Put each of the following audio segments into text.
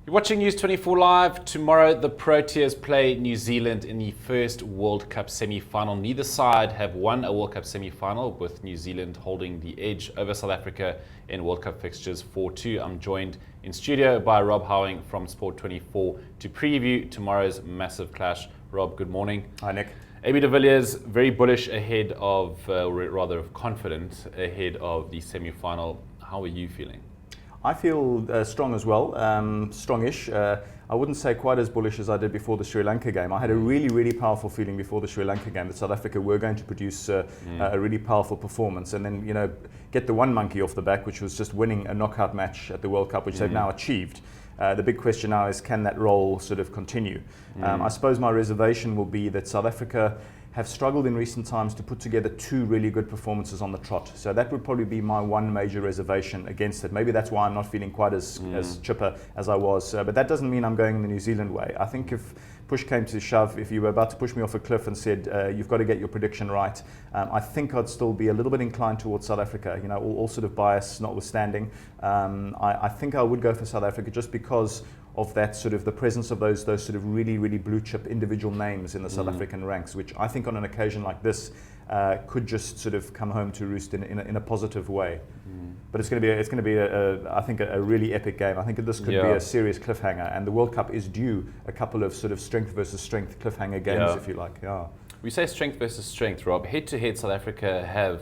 You're watching News 24 Live. Tomorrow, the Proteas play New Zealand in the first World Cup semi-final. Neither side have won a World Cup semi-final, with New Zealand holding the edge over South Africa in World Cup fixtures 4-2. I'm joined in studio by Rob Howing from Sport 24 to preview tomorrow's massive clash. Rob, good morning. Hi, Nick. AB de Villiers, very bullish ahead of, or rather confident ahead of the semi-final. How are you feeling? I feel strong as well, strongish. I wouldn't say quite as bullish as I did before the Sri Lanka game. I had a really powerful feeling before the Sri Lanka game that South Africa were going to produce a really powerful performance, and then get the one monkey off the back, which was just winning a knockout match at the World Cup, which they've now achieved. The big question now is, can that role sort of continue? I suppose my reservation will be that South Africa have struggled in recent times to put together two really good performances on the trot. So that would probably be my one major reservation against it. Maybe that's why I'm not feeling quite as chipper as I was. But that doesn't mean I'm going the New Zealand way. I think if push came to shove, if you were about to push me off a cliff and said, you've got to get your prediction right, I think I'd still be a little bit inclined towards South Africa, all sort of bias notwithstanding. I think I would go for South Africa just because of that sort of the presence of those sort of really blue chip individual names in the South African ranks, which I think on an occasion like this could just sort of come home to roost in a positive way. But it's going to be I think a really epic game. I think this could be a serious cliffhanger, and the World Cup is due a couple of sort of strength versus strength cliffhanger games, if you like. Yeah. We say strength versus strength, Rob. Head to head, South Africa have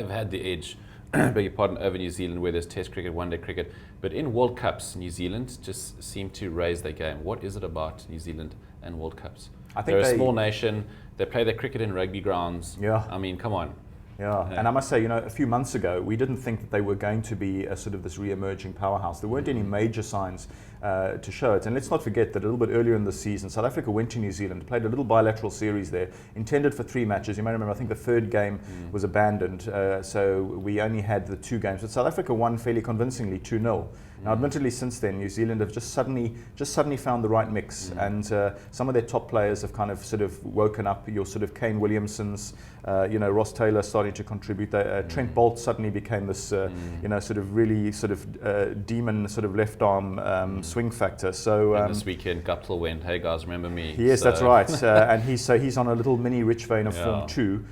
had the edge. Beg your pardon, over New Zealand, where there's Test cricket, one-day cricket. But in World Cups, New Zealand just seem to raise their game. What is it about New Zealand and World Cups? I think they're a small nation. They play their cricket in rugby grounds. Yeah. I mean, come on. Yeah, and I must say, a few months ago, we didn't think that they were going to be a sort of this re-emerging powerhouse. There weren't any major signs to show it. And let's not forget that a little bit earlier in the season, South Africa went to New Zealand, played a little bilateral series there, intended for 3 matches. You may remember, I think the third game was abandoned, so we only had the 2 games. But South Africa won fairly convincingly, 2-0. Now, admittedly, since then, New Zealand have just suddenly found the right mix, and some of their top players have kind of sort of woken up. Your sort of Kane Williamsons, Ross Taylor starting to contribute. Trent Bolt suddenly became this, sort of really sort of demon sort of left arm swing factor. So and this weekend, Guptill went, "Hey guys, remember me?" Yes, that's right. And he's on a little mini rich vein of form too.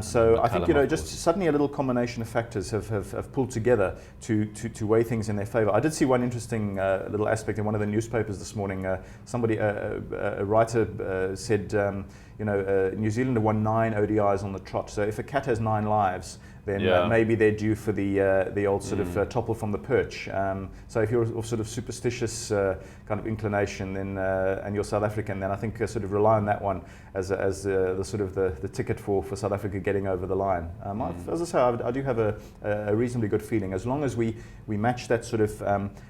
So I think just suddenly a little combination of factors have pulled together to weigh things in their favour. I did see one interesting little aspect in one of the newspapers this morning. Somebody, a writer, said, New Zealand have won 9 ODIs on the trot. So if a cat has 9 lives, then maybe they're due for the old sort of topple from the perch. So if you're of sort of superstitious kind of inclination, then and you're South African, then I think sort of rely on that one as the sort of the ticket for South Africa getting over the line. As I say, I do have a reasonably good feeling, as long as we match that sort of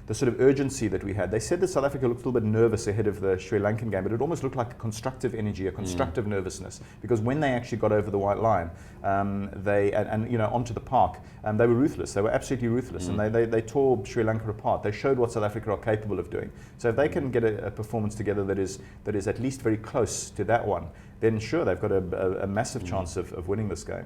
the sort of urgency that we had. They said that South Africa looked a little bit nervous ahead of the Sri Lankan game, but it almost looked like a constructive energy, a constructive nervousness, because when they actually got over the white line, onto the park, they were ruthless. They were absolutely ruthless, and they tore Sri Lanka apart. They showed what South Africa are capable of doing. So if they can get a performance together that is at least very close to that one, then sure, they've got a massive chance of winning this game.